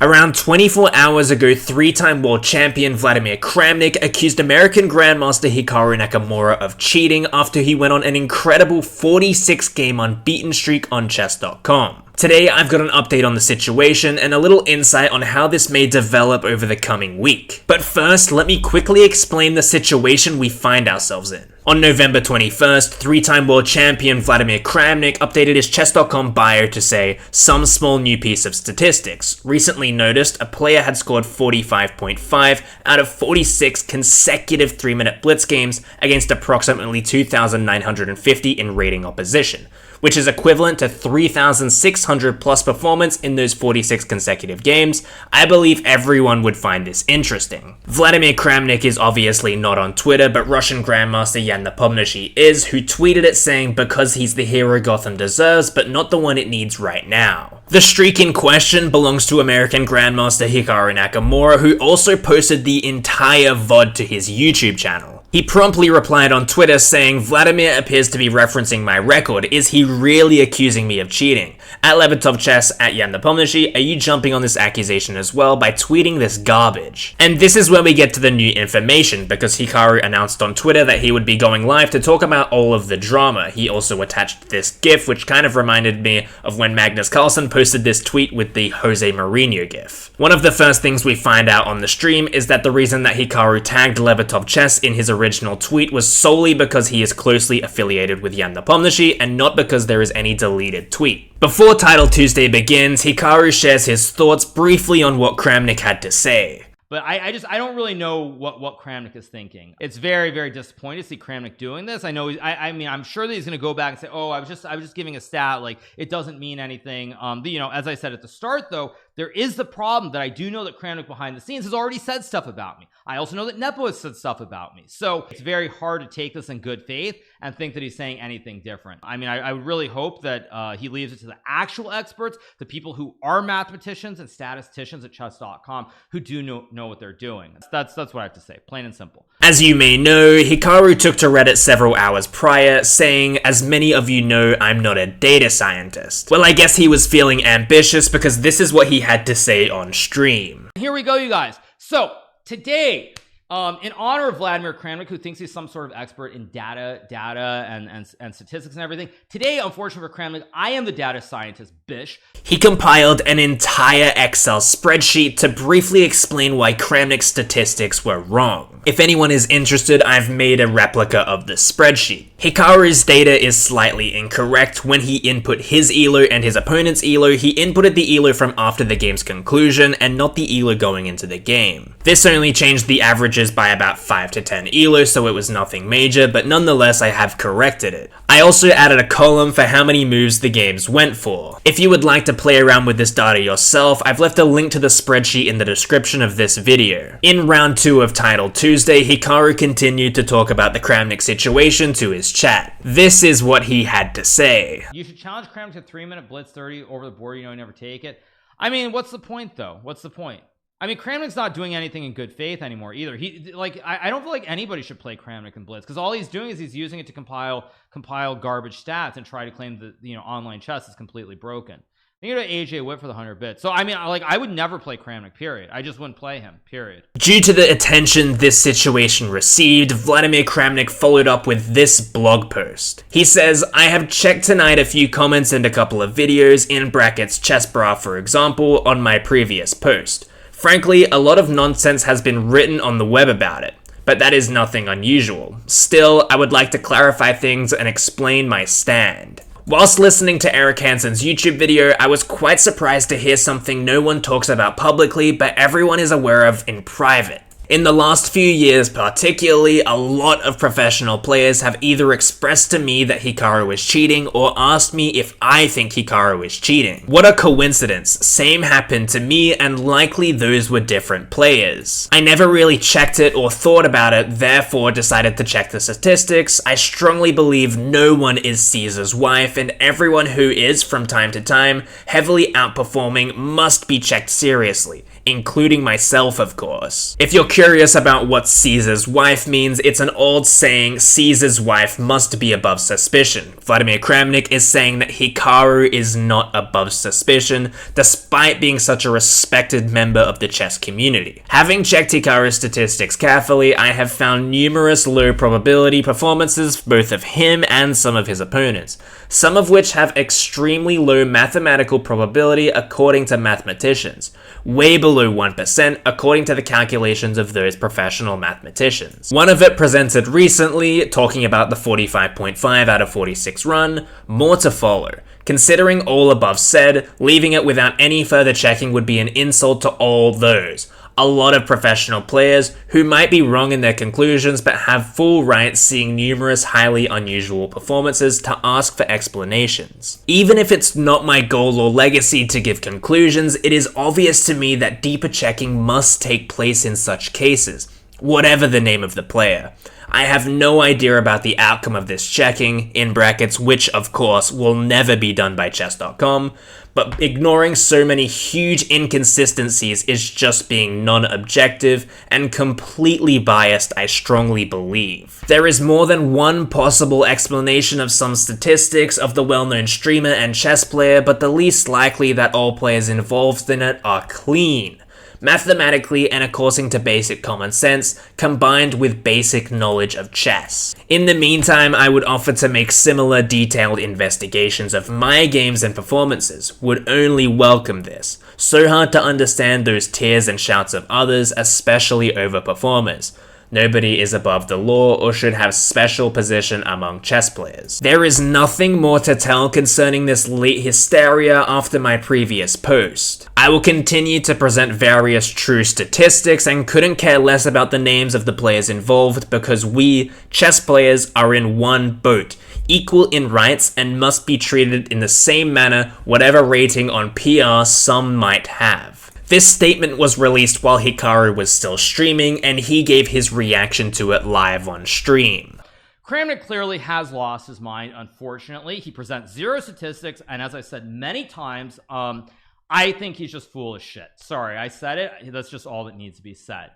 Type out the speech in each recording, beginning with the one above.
Around 24 hours ago, three-time world champion Vladimir Kramnik accused American Grandmaster Hikaru Nakamura of cheating after he went on an incredible 46-game unbeaten streak on chess.com. Today, I've got an update on the situation and a little insight on how this may develop over the coming week. But first, let me quickly explain the situation we find ourselves in. On November 21st, three-time world champion Vladimir Kramnik updated his chess.com bio to say, "Some small new piece of statistics. Recently noticed a player had scored 45.5 out of 46 consecutive 3-minute blitz games against approximately 2,950 in rating opposition, which is equivalent to 3,600 plus performance in those 46 consecutive games. I believe everyone would find this interesting." Vladimir Kramnik is obviously not on Twitter, but Russian Grandmaster Yan Nepomniachtchi is, who tweeted it saying, "Because he's the hero Gotham deserves, but not the one it needs right now." The streak in question belongs to American Grandmaster Hikaru Nakamura, who also posted the entire VOD to his YouTube channel. He promptly replied on Twitter saying, "Vladimir appears to be referencing my record. Is he really accusing me of cheating? At Levitov Chess, at Yan Nepomniachtchi, are you jumping on this accusation as well by tweeting this garbage?" And this is where we get to the new information, because Hikaru announced on Twitter that he would be going live to talk about all of the drama. He also attached this GIF, which kind of reminded me of when Magnus Carlsen posted this tweet with the Jose Mourinho GIF. One of the first things we find out on the stream is that the reason that Hikaru tagged Levitov Chess in his original tweet was solely because he is closely affiliated with Yan Nepomniachtchi and not because there is any deleted tweet. Before Title Tuesday begins, Hikaru shares his thoughts briefly on what Kramnik had to say. But I don't really know what Kramnik is thinking. It's very, very disappointing to see Kramnik doing this. I know, I mean, I'm sure that he's going to go back and say, "Oh, I was just giving a stat. Like, it doesn't mean anything." As I said at the start, though, there is the problem that I do know that Kramnik behind the scenes has already said stuff about me. I also know that Nepo has said stuff about me. So it's very hard to take this in good faith and think that he's saying anything different. I mean, I really hope that he leaves it to the actual experts, the people who are mathematicians and statisticians at chess.com who do know what they're doing. That's what I have to say, plain and simple. As you may know, Hikaru took to Reddit several hours prior, saying, "As many of you know, I'm not a data scientist." Well, I guess he was feeling ambitious because this is what he had to say on stream. Here we go, you guys. So today, in honor of Vladimir Kramnik, who thinks he's some sort of expert in data and statistics and everything, today, unfortunately for Kramnik, I am the data scientist, bish. He compiled an entire Excel spreadsheet to briefly explain why Kramnik's statistics were wrong. If anyone is interested, I've made a replica of the spreadsheet. Hikaru's data is slightly incorrect. When he input his ELO and his opponent's ELO, he inputted the ELO from after the game's conclusion and not the ELO going into the game. This only changed the averages by about 5 to 10 ELO, so it was nothing major, but nonetheless I have corrected it. I also added a column for how many moves the games went for. If you would like to play around with this data yourself, I've left a link to the spreadsheet in the description of this video. In round 2 of Title Tuesday, Hikaru continued to talk about the Kramnik situation to his chat. This is what he had to say. "You should challenge Kramnik to 3-minute blitz 30 over the board, you never take it." I mean, what's the point though? What's the point? I mean, Kramnik's not doing anything in good faith anymore either. I don't feel like anybody should play Kramnik in blitz, because all he's doing is he's using it to compile garbage stats and try to claim that, online chess is completely broken. You go to AJ Witt for the 100 bits. So, I mean, I would never play Kramnik, period. I just wouldn't play him, period. Due to the attention this situation received, Vladimir Kramnik followed up with this blog post. He says, "I have checked tonight a few comments and a couple of videos, in brackets chess bra for example, on my previous post. Frankly, a lot of nonsense has been written on the web about it, but that is nothing unusual. Still, I would like to clarify things and explain my stand. Whilst listening to Eric Hansen's YouTube video, I was quite surprised to hear something no one talks about publicly, but everyone is aware of in private. In the last few years particularly, a lot of professional players have either expressed to me that Hikaru is cheating or asked me if I think Hikaru is cheating. What a coincidence. Same happened to me, and likely those were different players. I never really checked it or thought about it, therefore decided to check the statistics. I strongly believe no one is Caesar's wife, and everyone who is, from time to time, heavily outperforming must be checked seriously, including myself, of course. If you're curious about what Caesar's wife means, it's an old saying, Caesar's wife must be above suspicion. Vladimir Kramnik is saying that Hikaru is not above suspicion, despite being such a respected member of the chess community. Having checked Hikaru's statistics carefully, I have found numerous low probability performances both of him and some of his opponents, some of which have extremely low mathematical probability according to mathematicians, way below 1% according to the calculations of those professional mathematicians. One of it presented recently, talking about the 45.5 out of 46 run, more to follow. Considering all above said, leaving it without any further checking would be an insult to all those. A lot of professional players who might be wrong in their conclusions but have full rights seeing numerous highly unusual performances to ask for explanations. Even if it's not my goal or legacy to give conclusions, it is obvious to me that deeper checking must take place in such cases, whatever the name of the player. I have no idea about the outcome of this checking, in brackets, which of course will never be done by chess.com, but ignoring so many huge inconsistencies is just being non-objective and completely biased, I strongly believe. There is more than one possible explanation of some statistics of the well-known streamer and chess player, but the least likely that all players involved in it are clean, mathematically and according to basic common sense, combined with basic knowledge of chess. In the meantime, I would offer to make similar detailed investigations of my games and performances, would only welcome this. So hard to understand those tears and shouts of others, especially over performers. Nobody is above the law or should have special position among chess players. There is nothing more to tell concerning this late hysteria after my previous post. I will continue to present various true statistics and couldn't care less about the names of the players involved because we, chess players, are in one boat, equal in rights and must be treated in the same manner whatever rating on PR some might have. This statement was released while Hikaru was still streaming, and he gave his reaction to it live on stream. Kramnik clearly has lost his mind, unfortunately. He presents zero statistics, and as I said many times, I think he's just full of shit. Sorry, I said it. That's just all that needs to be said.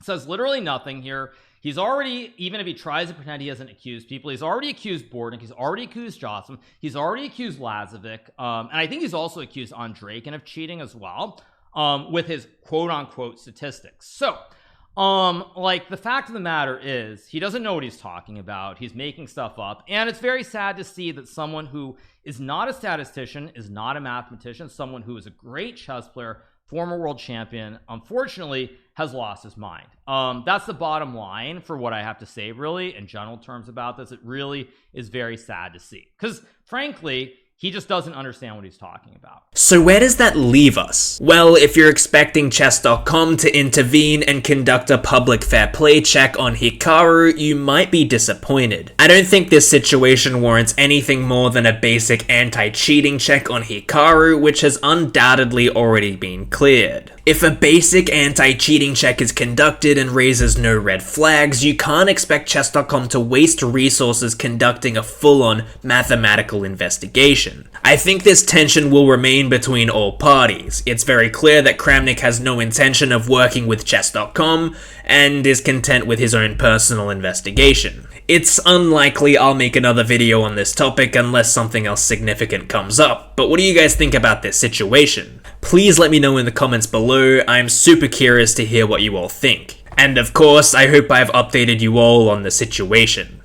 Says literally nothing here. He's already, even if he tries to pretend he hasn't accused people, he's already accused Bordnik, he's already accused Jocelyn, he's already accused Lazovic, and I think he's also accused Andreikin of cheating as well, with his quote-unquote statistics. So, like, the fact of the matter is, he doesn't know what he's talking about, he's making stuff up, and it's very sad to see that someone who is not a statistician, is not a mathematician, someone who is a great chess player, former world champion, unfortunately, has lost his mind. That's the bottom line for what I have to say, really, in general terms about this. It really is very sad to see. Because, frankly, he just doesn't understand what he's talking about. So where does that leave us? Well, if you're expecting chess.com to intervene and conduct a public fair play check on Hikaru, you might be disappointed. I don't think this situation warrants anything more than a basic anti-cheating check on Hikaru, which has undoubtedly already been cleared. If a basic anti-cheating check is conducted and raises no red flags, you can't expect chess.com to waste resources conducting a full-on mathematical investigation. I think this tension will remain between all parties. It's very clear that Kramnik has no intention of working with chess.com and is content with his own personal investigation. It's unlikely I'll make another video on this topic unless something else significant comes up, but what do you guys think about this situation? Please let me know in the comments below. I'm super curious to hear what you all think. And of course, I hope I've updated you all on the situation.